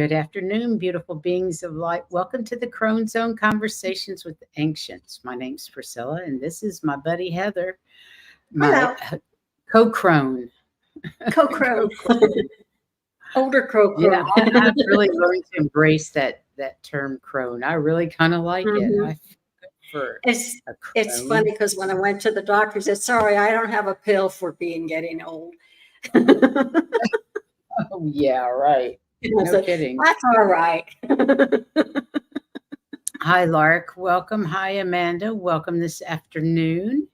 Good afternoon, beautiful beings of light. Welcome to the Crone Zone Conversations with the Ancients. My name's Priscilla, and this is my buddy Heather, my Hello, co-crone. co-crone, Co-crone. older Yeah, co-crone. I've really learned to embrace that term crone. I really kind of like it. hmm I feel good for It's a it's crone. funny because when I went to the doctor, he said, "Sorry, I don't have a pill for getting old." And Oh, yeah, right. I No said, kidding. "That's all right." Hi, Lark. Welcome. Hi, Amanda. Welcome this afternoon.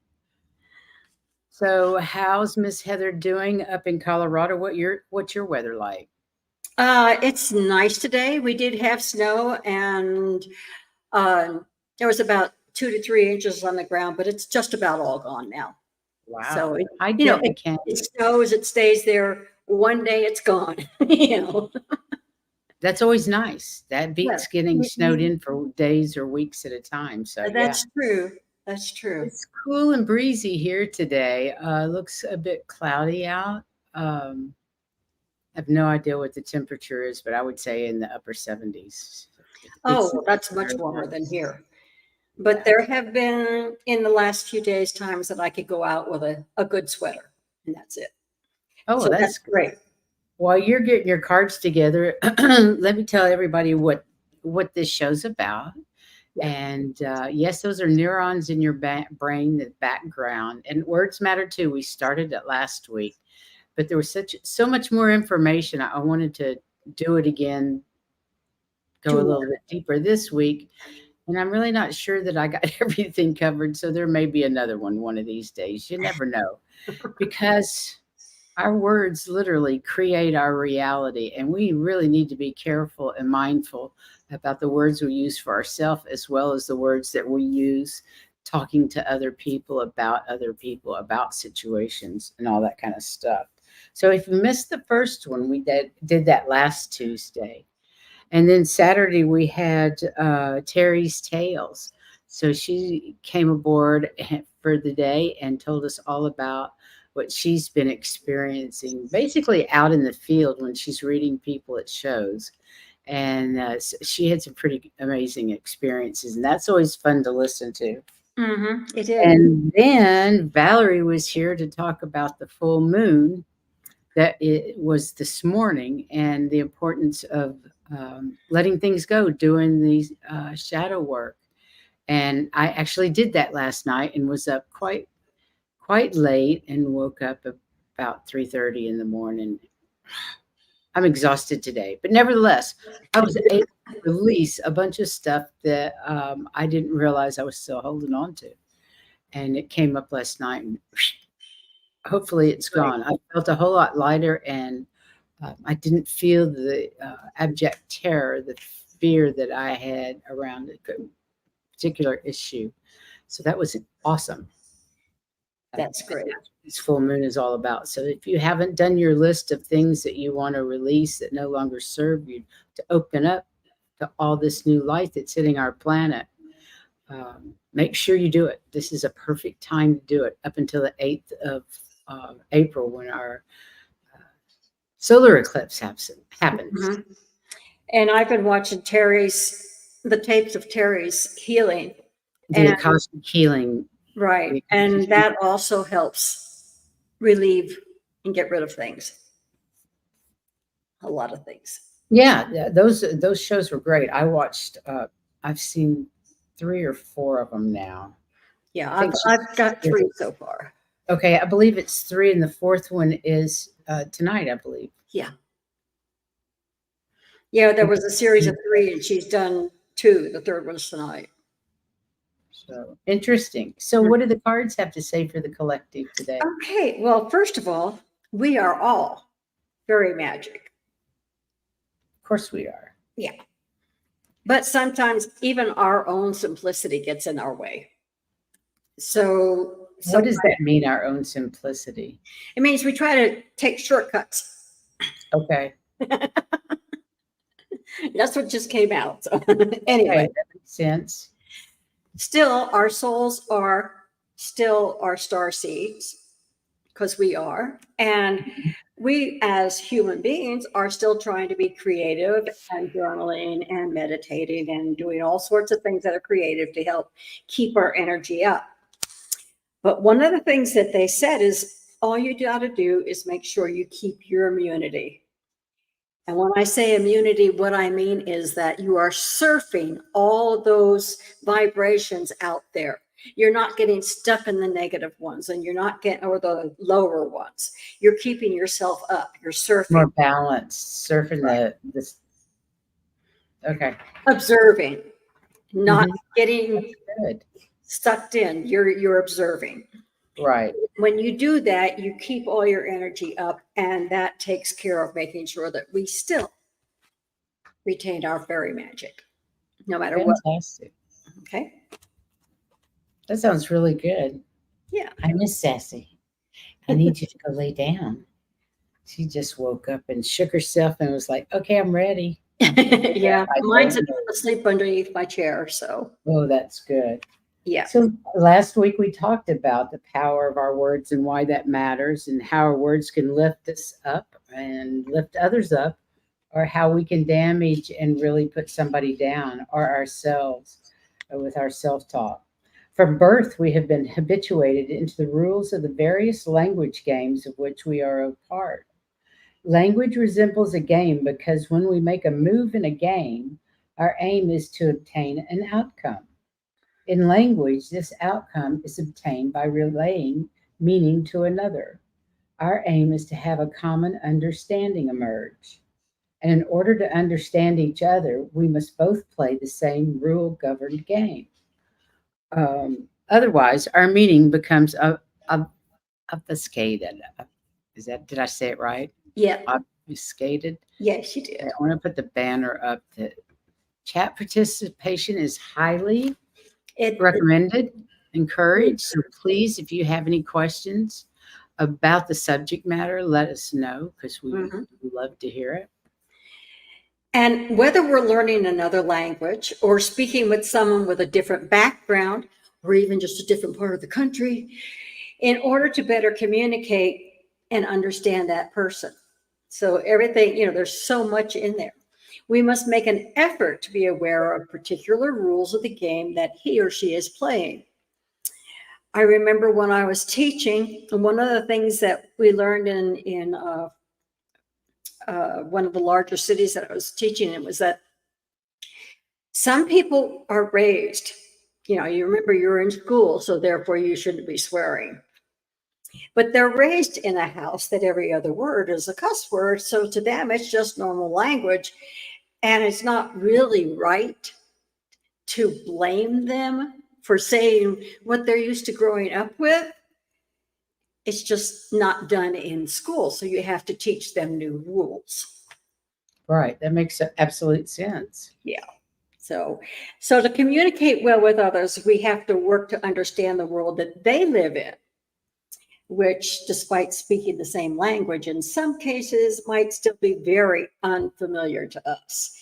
So, how's Miss Heather doing up in Colorado? What's your weather like? It's nice today. We did have snow, and there was about 2 to 3 inches on the ground, but it's just about all gone now. So Wow. it, Hi, you know, Debbie it, Ken. it snows, it stays there. One day, it's gone. you know. That's always nice. That Yeah. beats getting snowed in for days or weeks at a time. So, yeah. That's true. That's true. It's cool and breezy here today. Looks a bit cloudy out. Um, I have no idea what the temperature is, but I would say in the upper 70s. Oh, It's well, that's much very warmer than nice. here. But Yeah. there have been in the last few days times that I could go out with a good sweater, and that's it. Oh, So that's that's good. great. While you're getting your cards together, let me tell everybody what this show's about. Yeah. And yes, those are neurons in your brain, the background, and words matter too. We started it last week, but there was so much more information. I wanted to do it again, go a Do little more. bit deeper this week, and I'm really not sure that I got everything covered. So there may be another one of these days. You never know, because our words literally create our reality, and we really need to be careful and mindful about the words we use for ourselves as well as the words that we use talking to other people, about situations, and all that kind of stuff. So if you missed the first one, we did that last Tuesday. And then Saturday we had Terry's Tales. So she came aboard for the day and told us all about what she's been experiencing, basically out in the field when she's reading people at shows. And she had some pretty amazing experiences, and that's always fun to listen to. It is. And then Valerie was here to talk about the full moon that it was this morning and the importance of letting things go, doing the shadow work. And I actually did that last night and was up quite late and woke up about 3:30 in the morning. I'm exhausted today, but nevertheless, I was able to release a bunch of stuff that I didn't realize I was still holding on to, and it came up last night. And hopefully, it's Right. gone. I felt a whole lot lighter, and I didn't feel the abject terror, the fear that I had around a particular issue. So that was awesome. That's And great. that's what this full moon is all about. So if you haven't done your list of things that you want to release that no longer serve you, to open up to all this new light that's hitting our planet, make sure you do it. This is a perfect time to do it up until the 8th of April when our solar eclipse happens. hmm And I've been watching the tapes of Terry's healing, The and Akashic healing. right, The Akashic and that also helps relieve and get rid of things, a lot of things. Yeah, those shows were great. I watched. I've seen 3 or 4 of them now. Yeah, I think I've got three so far. okay. I believe it's 3, and the fourth one is tonight. I believe. Yeah. Yeah, there was a series of three, and she's done two. The third one's tonight. So interesting. So, what do the cards have to say for the collective today? Okay, well, first of all, we are all very magic. Of course, we are. Yeah. But sometimes even our own simplicity gets in our way. So What does that mean? Our own simplicity. it means we try to take shortcuts. Okay. That's what just came out. So Okay, anyway, that makes sense. still, our souls are still our star seeds because we are. And we as human beings are still trying to be creative and journaling and meditating and doing all sorts of things that are creative to help keep our energy up. But one of the things that they said is all you got to do is make sure you keep your immunity. And when I say immunity, what I mean is that you are surfing all those vibrations out there. You're not getting stuck in the negative ones, and you're not getting, or the lower ones. You're keeping yourself up. You're surfing. More balanced, surfing Right. this. Okay. Observing, not getting Good. sucked in. You're observing. Right. When you do that, you keep all your energy up, and that takes care of making sure that we still retain our fairy magic, no matter Fantastic. what. Okay. That sounds really good. Yeah. I miss Sassy. I need you to go lay down. She just woke up and shook herself and was like, okay, I'm ready. Yeah. I Mine's don't know. asleep underneath my chair. So, Oh, that's good. yeah. So last week we talked about the power of our words and why that matters, and how our words can lift us up and lift others up, or how we can damage and really put somebody down, or ourselves with our self-talk. From birth, we have been habituated into the rules of the various language games of which we are a part. Language resembles a game because when we make a move in a game, our aim is to obtain an outcome. In language, this outcome is obtained by relaying meaning to another. Our aim is to have a common understanding emerge. And in order to understand each other, we must both play the same rule governed game. Otherwise, our meaning becomes obfuscated. Did I say it right? Yeah. Obfuscated. Yes, you did. I want to put the banner up that chat participation is highly recommended, encouraged. So please, if you have any questions about the subject matter, let us know, because we love to hear it. And whether we're learning another language or speaking with someone with a different background or even just a different part of the country, in order to better communicate and understand that person. So everything, there's so much in there. We must make an effort to be aware of particular rules of the game that he or she is playing. I remember when I was teaching, and one of the things that we learned in one of the larger cities that I was teaching in was that some people are raised, you remember you're in school, so therefore you shouldn't be swearing. But they're raised in a house that every other word is a cuss word. So to them, it's just normal language. And it's not really right to blame them for saying what they're used to growing up with. It's just not done in school. So you have to teach them new rules. Right. That makes absolute sense. Yeah. So to communicate well with others, we have to work to understand the world that they live in, which, despite speaking the same language, in some cases might still be very unfamiliar to us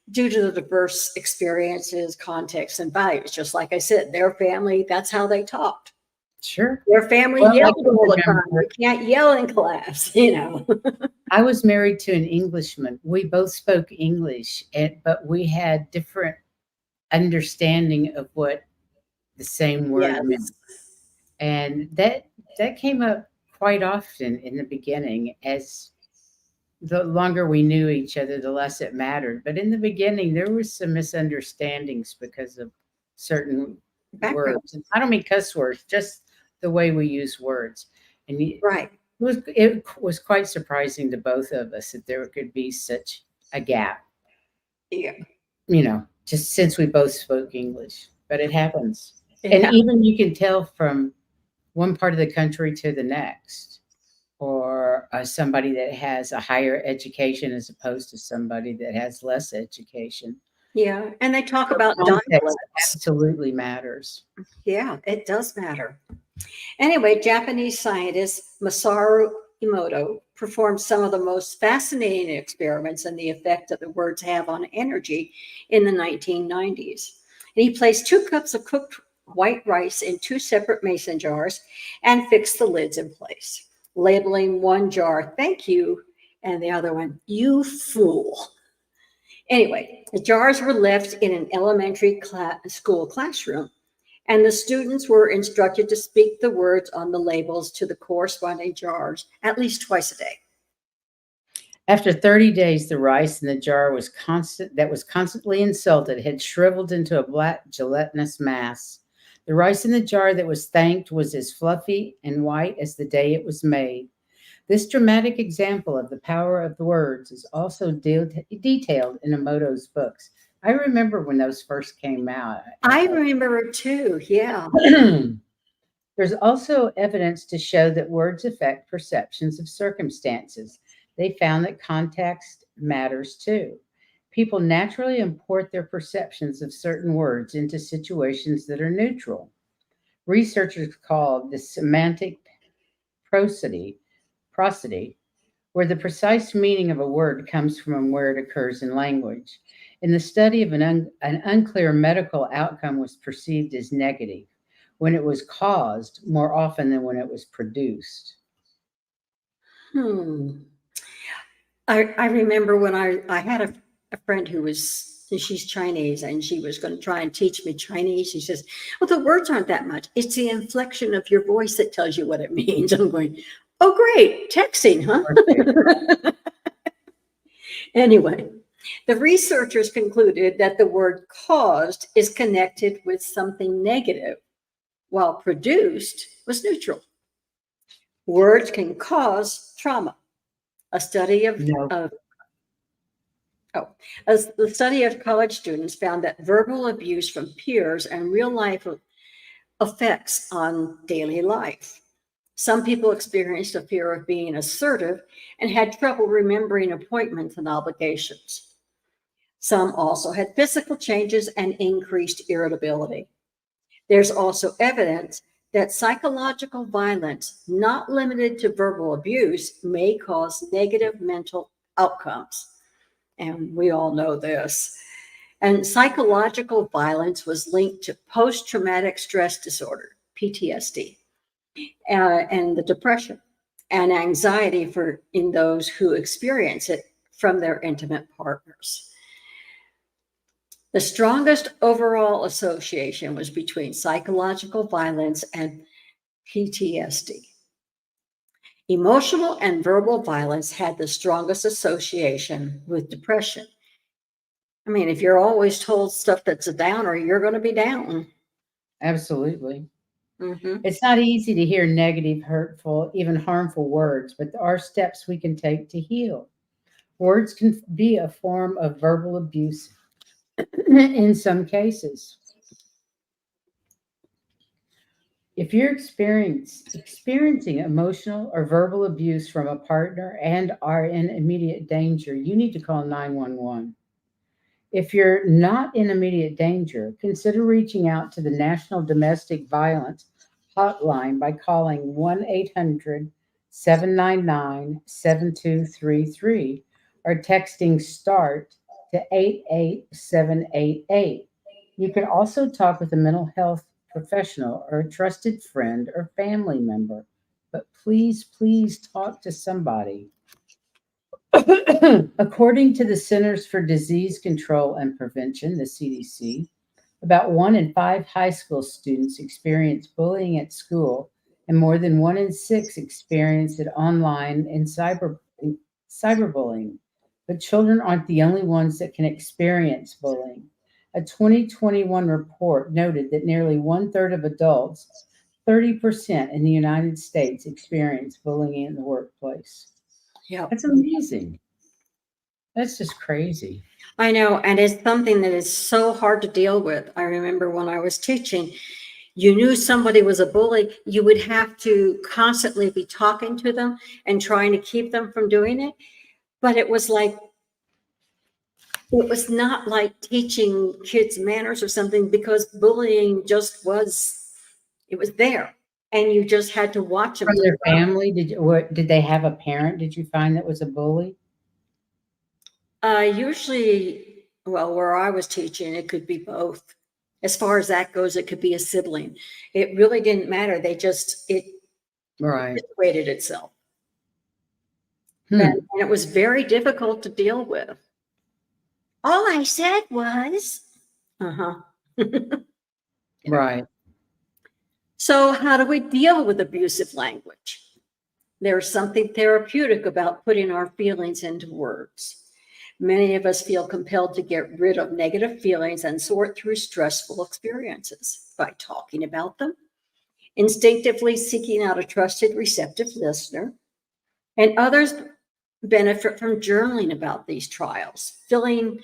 due to the diverse experiences, contexts, and values. Just like I said, their family, that's how they talked. Sure. Their family yelled all the time. You can't yell in class, I was married to an Englishman. We both spoke English, but we had different understanding of what the same word meant. And that came up quite often in the beginning. As the longer we knew each other, the less it mattered. But in the beginning, there was some misunderstandings because of certain words. And I don't mean cuss words, just the way we use words. And it was quite surprising to both of us that there could be such a gap. Yeah. Just since we both spoke English. But it happens. Even you can tell from one part of the country to the next, or somebody that has a higher education as opposed to somebody that has less education. Yeah, and they talk about context absolutely matters. Yeah, it does matter. Anyway, Japanese scientist Masaru Emoto performed some of the most fascinating experiments in the effect that the words have on energy in the 1990s. And he placed 2 cups of cooked white rice in 2 separate mason jars and fixed the lids in place. labeling one jar, "Thank you," and the other one, "You fool." Anyway, the jars were left in an elementary school classroom, and the students were instructed to speak the words on the labels to the corresponding jars at least twice a day. After 30 days, the rice in the jar that was constantly insulted had shriveled into a black gelatinous mass. The rice in the jar that was thanked was as fluffy and white as the day it was made. This dramatic example of the power of the words is also detailed in Emoto's books. I remember when those first came out. I remember it too. Yeah. There's also evidence to show that words affect perceptions of circumstances. They found that context matters too. People naturally import their perceptions of certain words into situations that are neutral. Researchers call this semantic prosody, where the precise meaning of a word comes from where it occurs in language. In the study of an unclear medical outcome was perceived as negative when it was caused more often than when it was produced. I remember when I had a friend she's Chinese, and she was going to try and teach me Chinese. She says, "Well, the words aren't that much. It's the inflection of your voice that tells you what it means." I'm going, "Oh, great. Texting, huh?" Anyway, the researchers concluded that the word caused is connected with something negative, while produced was neutral. Words can cause trauma. A study of, No. the study of college students found that verbal abuse from peers and real life effects on daily life. Some people experienced a fear of being assertive and had trouble remembering appointments and obligations. Some also had physical changes and increased irritability. There's also evidence that psychological violence, not limited to verbal abuse, may cause negative mental outcomes. And we all know this. And psychological violence was linked to post-traumatic stress disorder, PTSD, and the depression and anxiety in those who experience it from their intimate partners. The strongest overall association was between psychological violence and PTSD. Emotional and verbal violence had the strongest association with depression. I mean, if you're always told stuff that's a downer, you're going to be down. Absolutely. Mm-hmm. It's not easy to hear negative, hurtful, even harmful words, but there are steps we can take to heal. Words can be a form of verbal abuse in some cases. If you're experiencing emotional or verbal abuse from a partner and are in immediate danger, you need to call 911. If you're not in immediate danger, consider reaching out to the National Domestic Violence Hotline by calling 1 800 799 7233 or texting START to 88788. You can also talk with a mental health professional or a trusted friend or family member, but please, please talk to somebody. According to the Centers for Disease Control and Prevention, the CDC, about 1 in 5 high school students experience bullying at school, and more than 1 in 6 experience it online in cyberbullying. But children aren't the only ones that can experience bullying. A 2021 report noted that nearly one-third of adults, 30% in the United States, experience bullying in the workplace. Yeah. That's amazing. That's just crazy. I know. And it's something that is so hard to deal with. I remember when I was teaching, you knew somebody was a bully, you would have to constantly be talking to them and trying to keep them from doing it. But it was not like teaching kids manners or something, because bullying just it was there. And you just had to watch them. From their family, did they have a parent, did you find, that was a bully? Usually, well, where I was teaching, it could be both. As far as that goes, it could be a sibling. It really didn't matter. It Right. situated itself. And it was very difficult to deal with. All I said was, Right. So how do we deal with abusive language? There's something therapeutic about putting our feelings into words. Many of us feel compelled to get rid of negative feelings and sort through stressful experiences by talking about them, instinctively seeking out a trusted, receptive listener. And others benefit from journaling about these trials, filling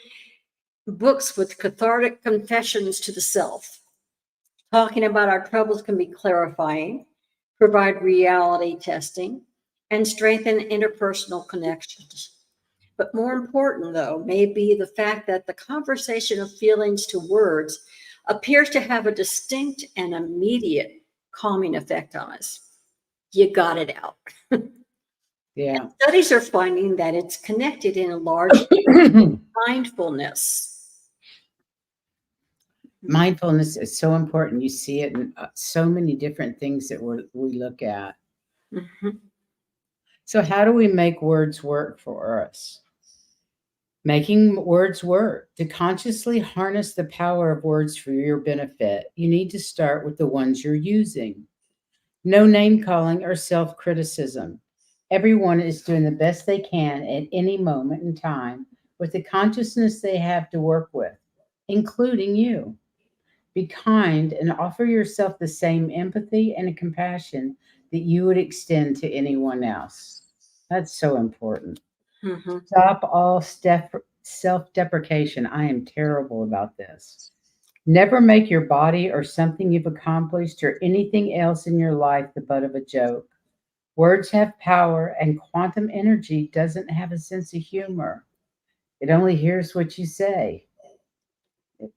books with cathartic confessions to the self. Talking about our troubles can be clarifying, provide reality testing, and strengthen interpersonal connections. But more important, though, may be the fact that the conversation of feelings to words appears to have a distinct and immediate calming effect on us. You got it out. Yeah. And studies are finding that it's connected in a large mindfulness. Mindfulness is so important. You see it in so many different things that we look at. So how do we make words work for us? Making words work. To consciously harness the power of words for your benefit, you need to start with the ones you're using. No name calling or self-criticism. Everyone is doing the best they can at any moment in time with the consciousness they have to work with, including you. Be kind and offer yourself the same empathy and compassion that you would extend to anyone else. That's so important. Stop all self-deprecation. I am terrible about this. Never make your body or something you've accomplished or anything else in your life the butt of a joke. Words have power, and quantum energy doesn't have a sense of humor. It only hears what you say.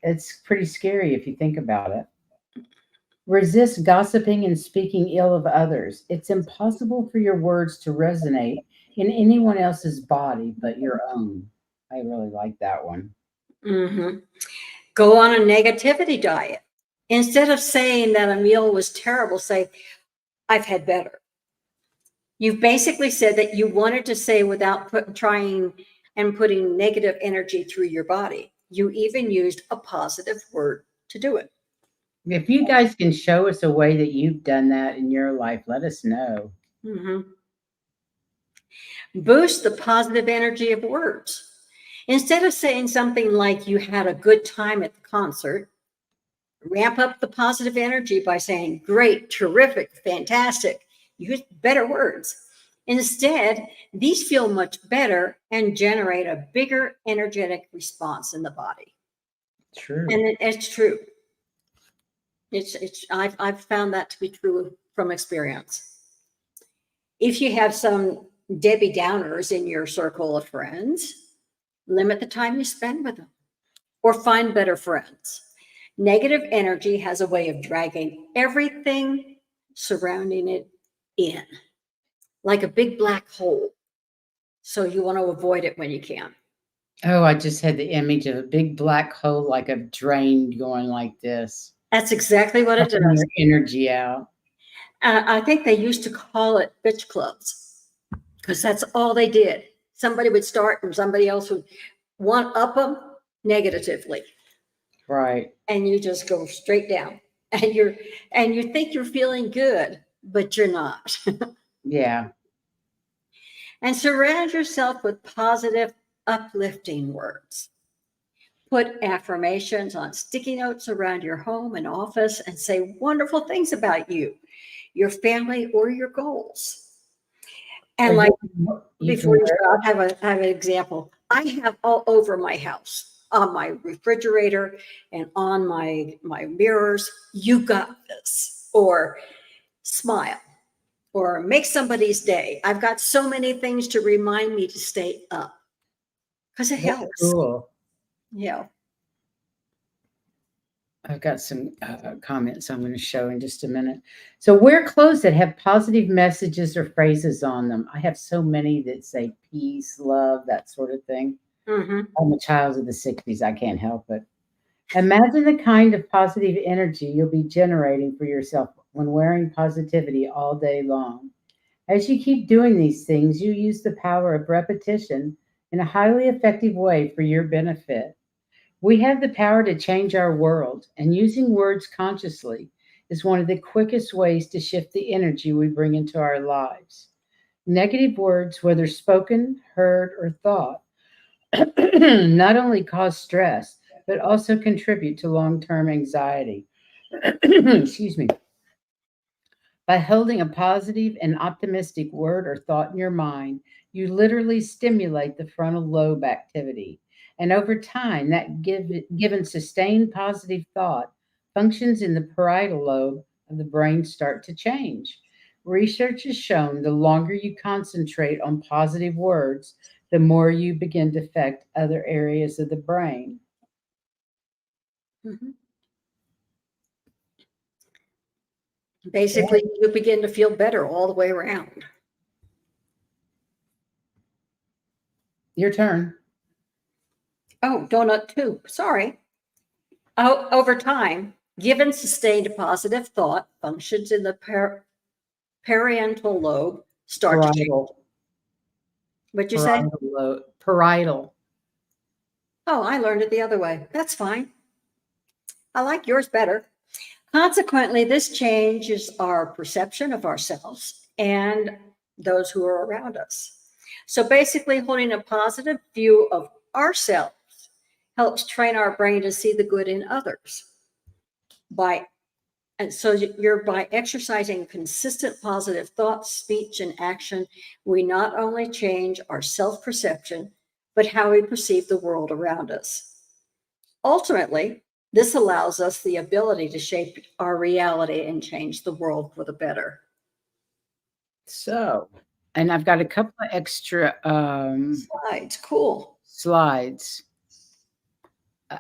It's pretty scary if you think about it. Resist gossiping and speaking ill of others. It's impossible for your words to resonate in anyone else's body but your own. I really like that one. Go on a negativity diet. Instead of saying that a meal was terrible, say, I've had better. You've basically said that you wanted to say without trying and putting negative energy through your body. You even used a positive word to do it. If you guys can show us a way that you've done that in your life, let us know. Boost the positive energy of words. Instead of saying something like you had a good time at the concert, ramp up the positive energy by saying great, terrific, fantastic. Use better words. Instead, these feel much better and generate a bigger energetic response in the body. True. And it's true. I've found that to be true from experience. If you have some Debbie Downers in your circle of friends, limit the time you spend with them or find better friends. Negative energy has a way of dragging everything surrounding it in, like a big black hole. So you want to avoid it when you can. Oh, I just had the image of a big black hole, like a drain going like this. That's exactly what it does. Your energy out. I think they used to call it bitch clubs because that's all they did. Somebody would start and somebody else would one up them negatively. Right. And you just go straight down. And you think you're feeling good, but you're not. Yeah. And surround yourself with positive, uplifting words. Put affirmations on sticky notes around your home and office and say wonderful things about you, your family, or your goals. And like before you start, I have an example. I have all over my house, on my refrigerator and on my mirrors, you got this, or smile, or make somebody's day. I've got so many things to remind me to stay up because it helps. Cool. Yeah. I've got some comments I'm going to show in just a minute. So wear clothes that have positive messages or phrases on them. I have so many that say peace, love, that sort of thing. I'm a child of the 60s. I can't help it. Imagine the kind of positive energy you'll be generating for yourself when wearing positivity all day long. As you keep doing these things, you use the power of repetition in a highly effective way for your benefit. We have the power to change our world, and using words consciously is one of the quickest ways to shift the energy we bring into our lives. Negative words, whether spoken, heard, or thought, not only cause stress, but also contribute to long term anxiety. Excuse me. By holding a positive and optimistic word or thought in your mind, you literally stimulate the frontal lobe activity. And over time, given sustained positive thought, functions in the parietal lobe of the brain start to change. Research has shown the longer you concentrate on positive words, the more you begin to affect other areas of the brain. Mhm. Basically, you begin to feel better all the way around. Your turn. Oh, donut two. Sorry. Oh, over time, given sustained positive thought, functions in the parietal lobe start to change. Parietal. What'd you say? Parietal lobe. Parietal. Oh, I learned it the other way. That's fine. I like yours better. Consequently, this changes our perception of ourselves and those who are around us. So basically, holding a positive view of ourselves helps train our brain to see the good in others. By exercising consistent positive thoughts, speech, and action, we not only change our self-perception, but how we perceive the world around us. Ultimately, this allows us the ability to shape our reality and change the world for the better. So, and I've got a couple of extra It's cool. slides.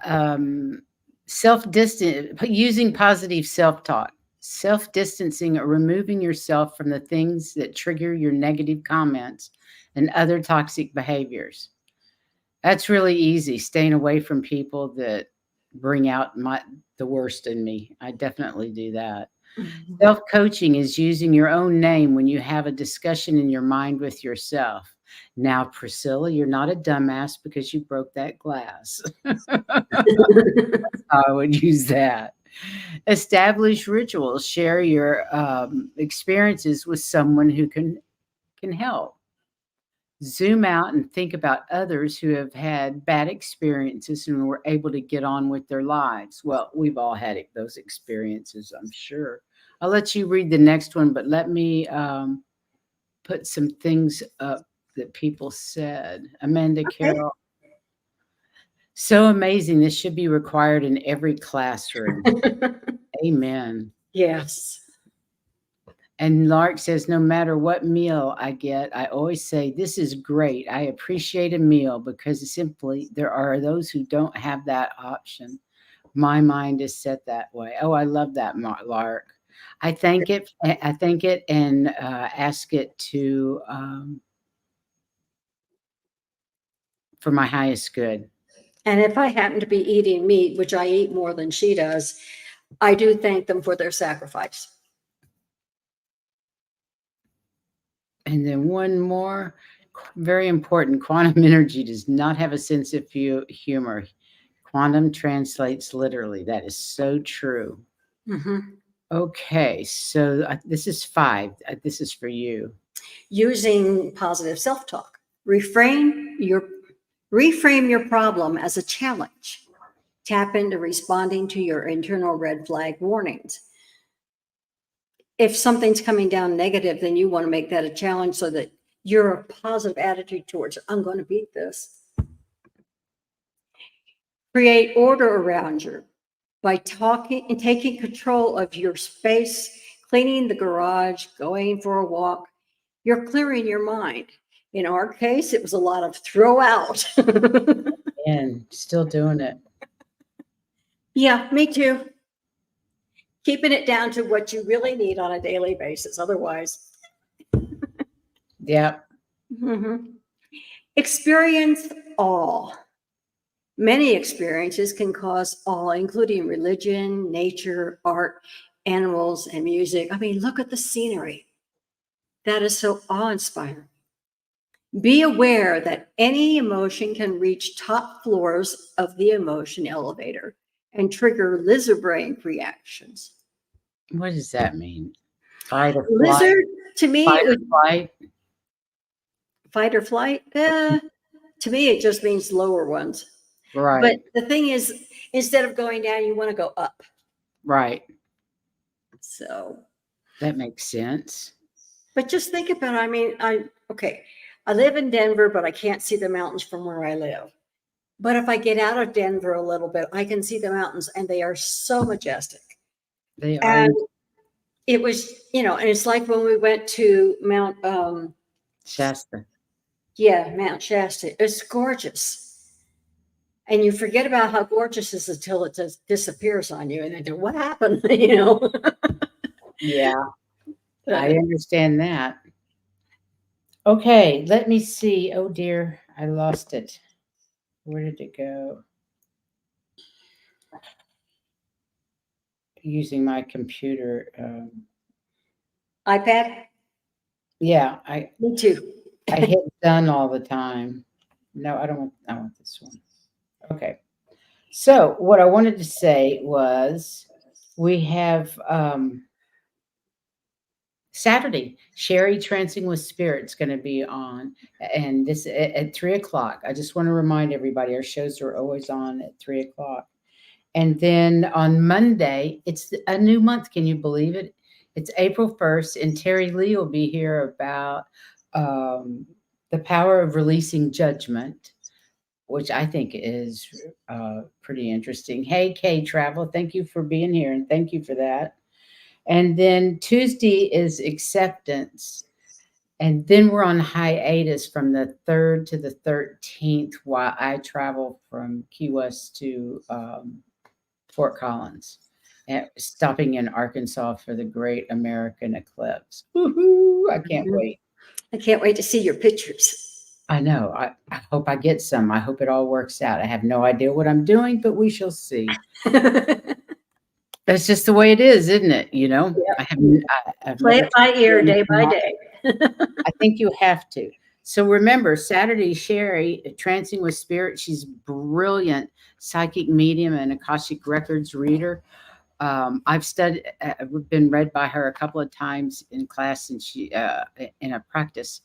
Um, using positive self-talk, self-distancing or removing yourself from the things that trigger your negative comments and other toxic behaviors. That's really easy, staying away from people that bring out the worst in me. I definitely do that. Mhm. Self-coaching is using your own name when you have a discussion in your mind with yourself. Now, Priscilla, you're not a dumbass because you broke that glass. I would use that. Establish rituals. Share your experiences with someone who can help. Zoom out and think about others who have had bad experiences and were able to get on with their lives. Well, we've all had those experiences, I'm sure. I'll let you read the next one, but let me put some things up that people said. Amanda Okay. Carroll. So amazing. This should be required in every classroom. Amen. Yes. And Lark says, no matter what meal I get, I always say, this is great. I appreciate a meal because simply there are those who don't have that option. My mind is set that way. Oh, I love that, Lark. I thank it. I thank it and ask it to for my highest good. And if I happen to be eating meat, which I eat more than she does, I do thank them for their sacrifice. And then one more, very important, quantum energy does not have a sense of humor. Quantum translates literally. That is so true. Mm-hmm. Okay, so this is 5. This is for you. Using positive self-talk. Reframe your problem as a challenge. Tap into responding to your internal red flag warnings. If something's coming down negative, then you want to make that a challenge so that you're a positive attitude towards it. I'm going to beat this. Create order around you by talking and taking control of your space, cleaning the garage, going for a walk. You're clearing your mind. In our case, it was a lot of throw out. And still doing it. Yeah, me too. Keeping it down to what you really need on a daily basis. Otherwise, Yep. mm-hmm. Experience awe. Many experiences can cause awe, including religion, nature, art, animals, and music. I mean, look at the scenery. That is so awe-inspiring. Be aware that any emotion can reach top floors of the emotion elevator and trigger lizard brain reactions. What does that mean? Fight or flight? Lizard, to me, Fight or flight? fight or flight. To me, it just means lower ones. But Right. the thing is, instead of going down, you want to go up. Right. So, That makes sense. but just think about it. I mean, I live in Denver, but I can't see the mountains from where I live. But if I get out of Denver a little bit, I can see the mountains, and they are so majestic. They are. And it was, and it's like when we went to Mount Shasta. Mount Shasta. It's gorgeous. And you forget about how gorgeous it is until it just disappears on you. And then what happened? Yeah, I understand that. Okay, let me see. Oh dear, I lost it. Where did it go? Using my computer. iPad? Yeah, Me too. I hit done all the time. No, I want this one. Okay. So what I wanted to say was we have Saturday, Sherry Trancing with Spirit's going to be on, and this at 3:00. I just want to remind everybody our shows are always on at 3:00. And then on Monday, it's a new month. Can you believe it? It's April 1st, and Terry Lee will be here about the power of releasing judgment, which I think is pretty interesting. Hey, Kay Travel, thank you for being here, and thank you for that. And then Tuesday is acceptance. And then we're on hiatus from the 3rd to the 13th while I travel from Key West to Fort Collins, stopping in Arkansas for the Great American Eclipse. Woohoo! I can't wait. I can't wait to see your pictures. I know. I hope I get some. I hope it all works out. I have no idea what I'm doing, but we shall see. That's just the way it is, isn't it? Yep. I've Play never it by ear, day by not- day. I think you have to. So remember, Saturday, Sherry, Trancing with Spirit. She's brilliant psychic medium and Akashic Records reader. I've been read by her a couple of times in class, and she in a practice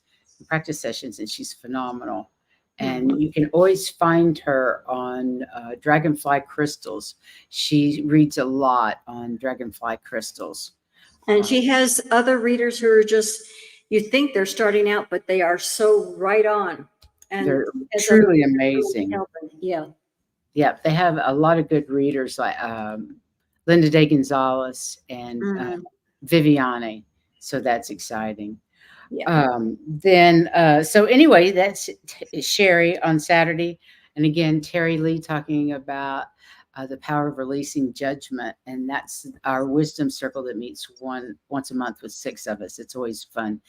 sessions, and she's phenomenal. And you can always find her on Dragonfly Crystals. She reads a lot on Dragonfly Crystals. And she has other readers who are just, you think they're starting out, but they are so right on. And they're truly amazing. Yeah. Yeah, they have a lot of good readers like Linda Day Gonzalez and Viviane. So that's exciting. Yeah. So anyway, that's Sherry on Saturday. And again, Terry Lee talking about the power of releasing judgment. And that's our wisdom circle that meets once a month with 6 of us. It's always fun.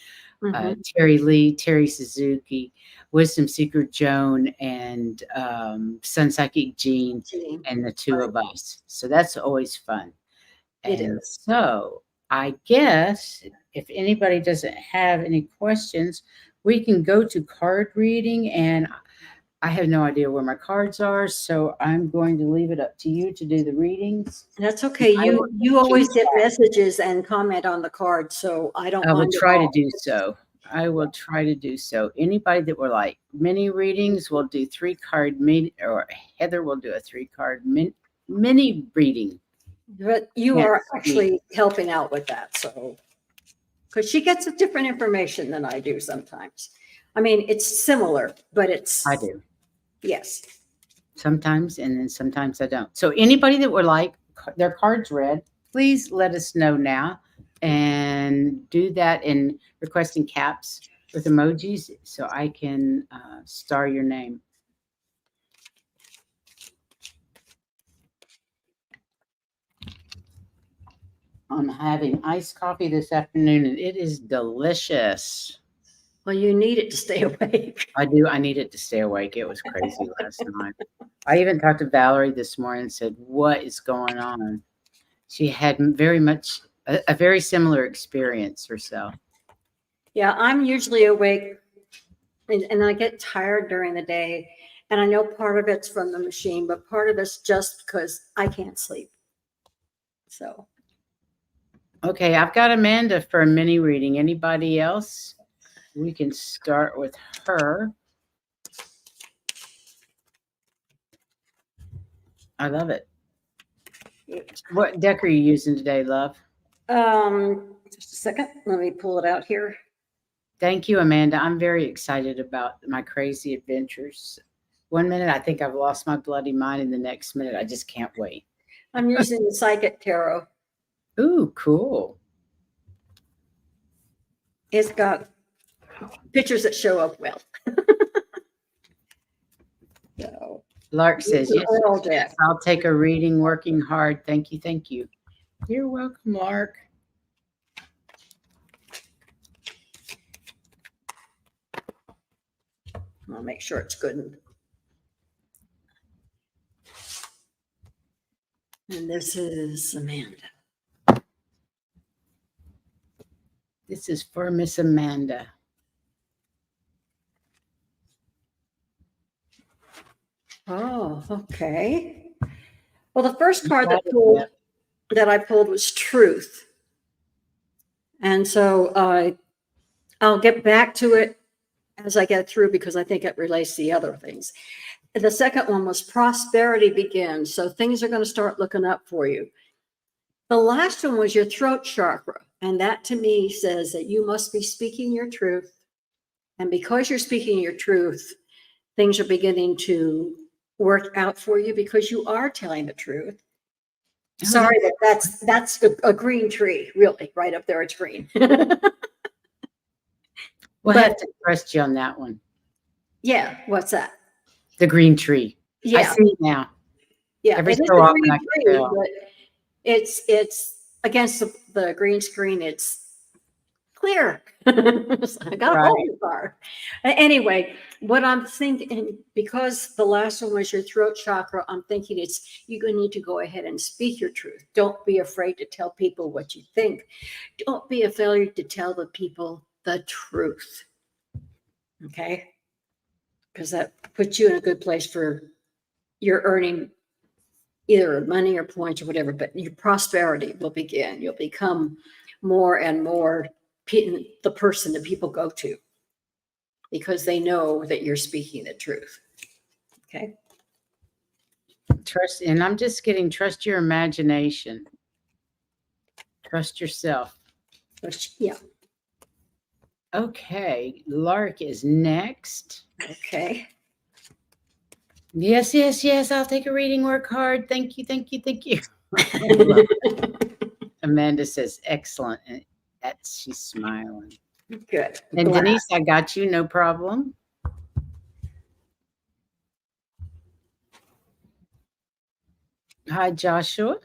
Terry Lee, Terry Suzuki, Wisdom Seeker Joan, and Sun Psychic Jean, and the 2 of us. So that's always fun. And so I guess if anybody doesn't have any questions, we can go to card reading. And I have no idea where my cards are, so I'm going to leave it up to you to do the readings. That's okay. You always get messages and comment on the card, so I don't. I will try to do so. I will try to do so. Anybody that were like mini readings will do 3-card mini, or Heather will do a 3-card mini reading. But you are actually helping out with that, so because she gets different information than I do sometimes. I mean, it's similar, but it's. I do. Yes. Sometimes, and then sometimes I don't. So anybody that would like their cards read, please let us know now, and do that in requesting caps with emojis so I can star your name. I'm having iced coffee this afternoon, and it is delicious. Well, you need it to stay awake. I do. I needed to stay awake. It was crazy last night. I even talked to Valerie this morning and said, "What is going on?" She had very much a very similar experience herself. Yeah, I'm usually awake and I get tired during the day. And I know part of it's from the machine, but part of it's just because I can't sleep. So, Okay, I've got Amanda for a mini reading. Anybody else? We can start with her. I love it. What deck are you using today, love? just a second. Let me pull it out here. Thank you, Amanda. I'm very excited about my crazy adventures. 1 minute, I think I've lost my bloody mind, and the next minute, I just can't wait. I'm using the Psychic Tarot. Ooh, cool. It's got pictures that show up well. So, Lark says, yes, oral deck. I'll take a reading, working hard. Thank you. Thank you. You're welcome, Lark. I'll make sure it's good. And this is Amanda. This is for Miss Amanda. Oh, okay. Well, the first card that I pulled was Truth. And so I'll get back to it as I get through because I think it relates to the other things. The second one was Prosperity Begins. So things are going to start looking up for you. The last one was your throat chakra. And that to me says that you must be speaking your truth. And because you're speaking your truth, things are beginning to work out for you because you are telling the truth. Sorry, that's a green tree, really, right up there. It's green. We'll have to trust you on that one. Yeah, what's that? The green tree. Yeah. I see it now. Yeah, every it is so a often green I can tree, tell. but it's against the green screen. It's clear. I got a whole car. Anyway, what I'm thinking, because the last one was your throat chakra, I'm thinking you're going to need to go ahead and speak your truth. Don't be afraid to tell people what you think. Don't be afraid to tell the people the truth. Okay? Because that puts you in a good place for your earning either money or points or whatever, but your prosperity will begin. You'll become more and more the person that people go to because they know that you're speaking the truth. Okay. Trust, and I'm just getting trust your imagination. Trust yourself. Yeah. Okay. Lark is next. Okay. Yes, yes, yes. I'll take a reading, work hard. Thank you, thank you, thank you. Amanda says, excellent. And she's smiling. Good. And Denise, I got you, no problem. Hi, Joshua.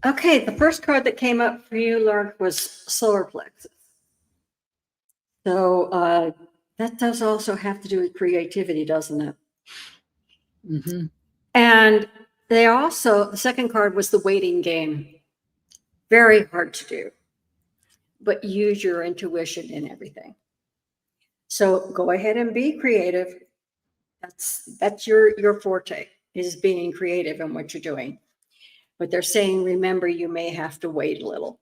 Okay, the first card that came up for you, Lark, was solar plexus. So that does also have to do with creativity, doesn't it? Mm-hmm. And the second card was the waiting game. Very hard to do, but use your intuition in everything. So go ahead and be creative. That's your forte, is being creative in what you're doing. But they're saying, remember, you may have to wait a little.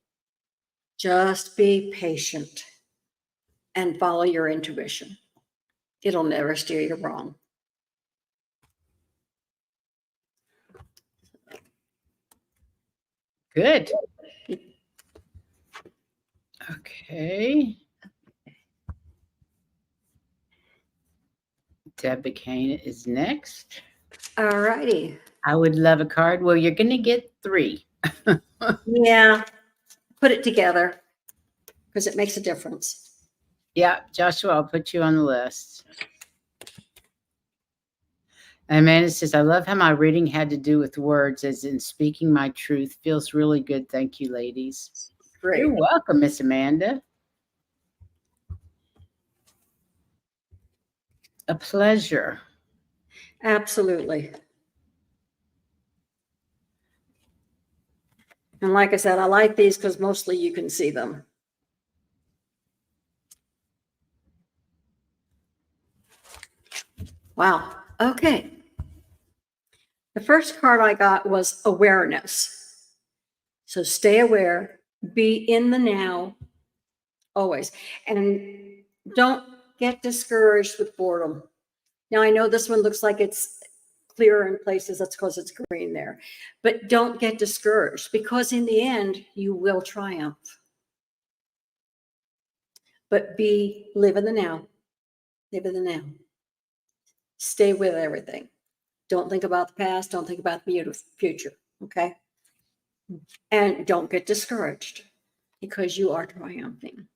Just be patient and follow your intuition. It'll never steer you wrong. Good. Okay. Debbie Kane is next. All righty. I would love a card. Well, you're going to get 3. Yeah. Put it together because it makes a difference. Yeah, Joshua, I'll put you on the list. Amanda says, I love how my reading had to do with words, as in speaking my truth. Feels really good. Thank you, ladies. Great. You're welcome, Miss Amanda. a pleasure. Absolutely. And like I said, I like these because mostly you can see them. Wow. Okay. The first card I got was awareness. So stay aware, be in the now, always. And don't get discouraged with boredom. Now, I know this one looks like it's clearer in places. That's because it's green there. But don't get discouraged, because in the end, you will triumph. But live in the now. Live in the now. Stay with everything. Don't think about the past. Don't think about the future. Okay? And don't get discouraged, because you are triumphing.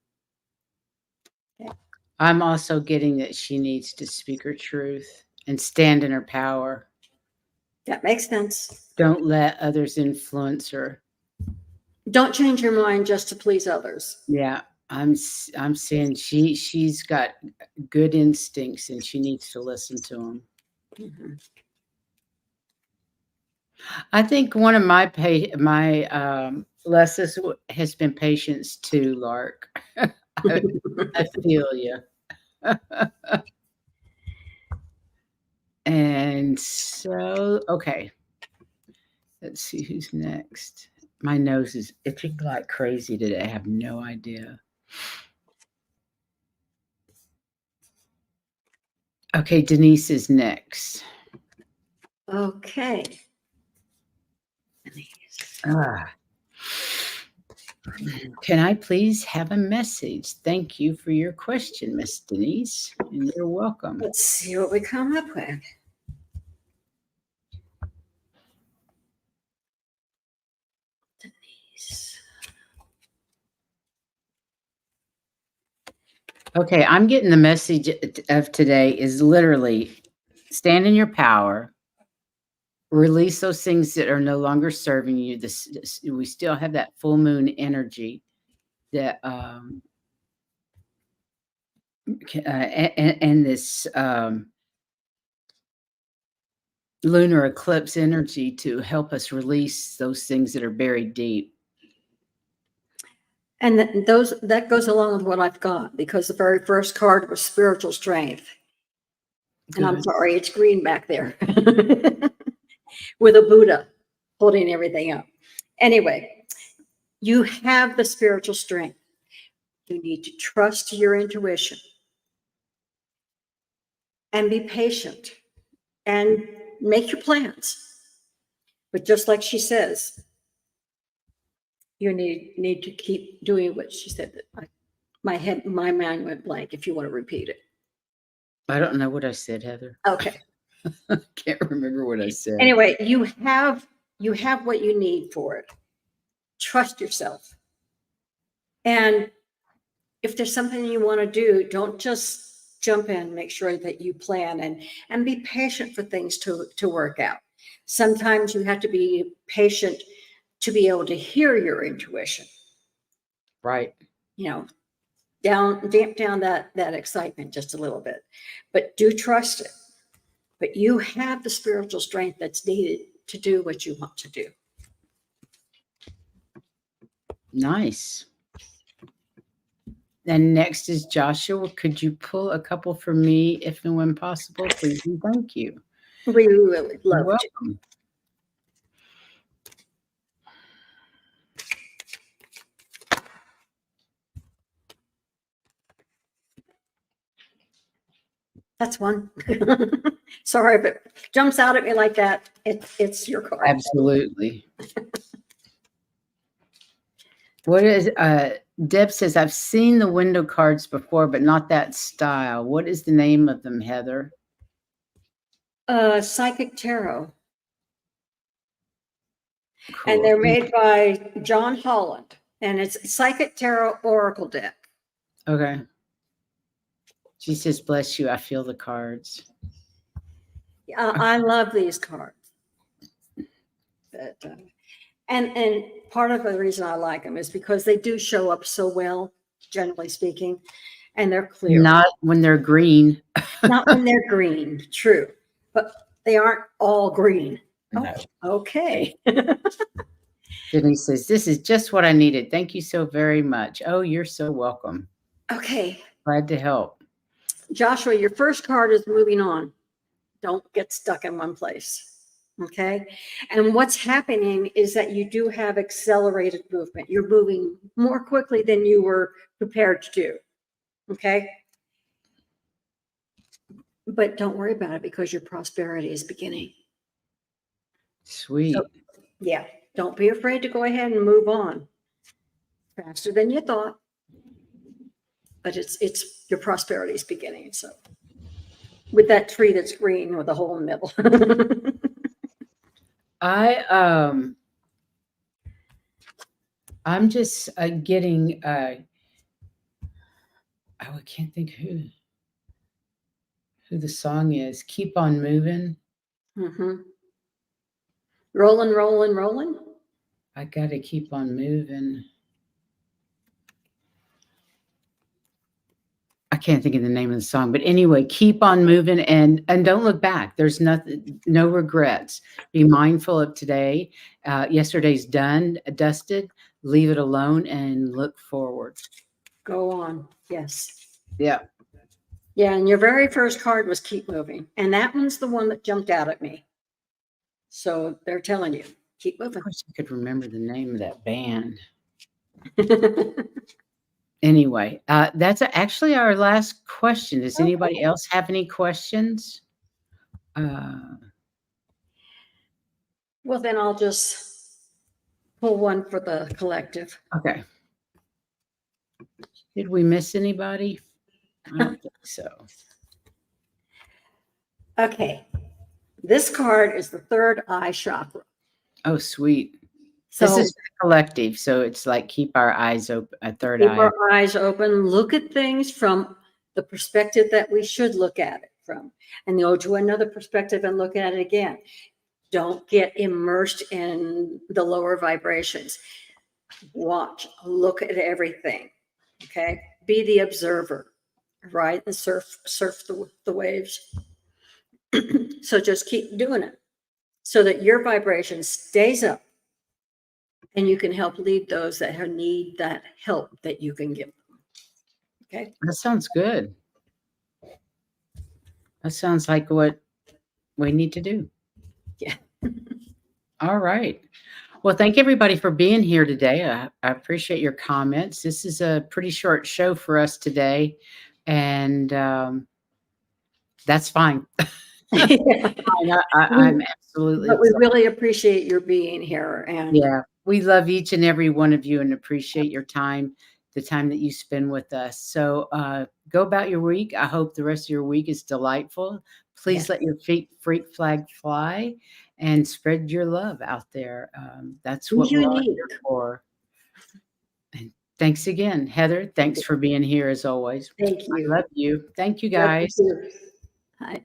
Okay. I'm also getting that she needs to speak her truth and stand in her power. That makes sense. Don't let others influence her. Don't change your mind just to please others. Yeah, I'm saying she's got good instincts and she needs to listen to them. Mm-hmm. I think one of my lessons has been patience too, Lark. I feel you. And so, okay. Let's see who's next. My nose is itching like crazy today. I have no idea. Okay, Denise is next. Okay. Ah. Can I please have a message? Thank you for your question, Miss Denise, and you're welcome. Let's see what we come up with. Denise. Okay, I'm getting the message of today is literally stand in your power, release those things that are no longer serving you. We still have that full moon energy that and this lunar eclipse energy to help us release those things that are buried deep. And that goes along with what I've got, because the very first card was spiritual strength. And I'm sorry, it's green back there with a Buddha holding everything up. Anyway, you have the spiritual strength. You need to trust your intuition and be patient and make your plans. But just like she says, you need to keep doing what she said. My mind went blank. If you want to repeat it. I don't know what I said, Heather. Okay. I can't remember what I said. Anyway, you have what you need for it. Trust yourself. And if there's something you want to do, don't just jump in. Make sure that you plan and be patient for things to work out. Sometimes you have to be patient to be able to hear your intuition. Right. You know, damp down that excitement just a little bit, but do trust it. But you have the spiritual strength that's needed to do what you want to do. Nice. And next is Joshua. Could you pull a couple for me, if and when possible, please? And thank you. We would love welcome. That's one. Sorry, but jumps out at me like that. It's your card. Absolutely. What is Deb says, I've seen the window cards before, but not that style. What is the name of them, Heather? Psychic Tarot. Cool. And they're made by John Holland. And it's Psychic Tarot Oracle deck. Okay. She says, bless you. I feel the cards. I love these cards. But, and part of the reason I like them is because they do show up so well, generally speaking. and they're clear. Not when they're green. Not when they're green, true. But they aren't all green. No. Oh, okay. Denise says, this is just what I needed. Thank you so very much. Oh, you're so welcome. Okay. Glad to help. Joshua, your first card is moving on. Don't get stuck in one place. Okay. And what's happening is that you do have accelerated movement. You're moving more quickly than you were prepared to do. Okay. But don't worry about it because your prosperity is beginning. Sweet. So, yeah. Don't be afraid to go ahead and move on faster than you thought. But it's your prosperity is beginning. So with that tree that's green with a hole in the middle. I'm just getting I can't think who the song is. Keep on moving. Mm-hmm. Rolling, rolling, rolling. I gotta keep on moving. I can't think of the name of the song, but anyway, keep on moving and don't look back. There's nothing, no regrets. Be mindful of today. Yesterday's done, dusted. Leave it alone and look forward. Go on. Yes. Yeah. Yeah. And your very first card was keep moving. And that one's the one that jumped out at me. So they're telling you, keep moving. I wish I could remember the name of that band. Anyway, that's actually our last question. Does anybody else have any questions? Well, then I'll just pull one for the collective. Okay. Did we miss anybody? I don't think so. Okay. This card is the third eye chakra. Oh, sweet. So this is collective. So it's like keep our eyes open, a third keep eye. our eyes open, look at things from the perspective that we should look at it from, and go to another perspective and look at it again. Don't get immersed in the lower vibrations. Watch, look at everything. Okay. Be the observer, right? And surf the waves. So just keep doing it so that your vibration stays up and you can help lead those that need that help that you can give them. Okay. That sounds good. That sounds like what we need to do. Yeah. All right. Well, thank everybody for being here today. I appreciate your comments. This is a pretty short show for us today, and that's fine. I'm absolutely. But we really appreciate your being here, and yeah, we love each and every one of you, and appreciate your time, the time that you spend with us. So go about your week. I hope the rest of your week is delightful. Please let your freak flag fly and spread your love out there. That's what we're all here for. And thanks again, Heather. Thanks for being here as always. Thank you. I love you. Thank you, guys. Hi.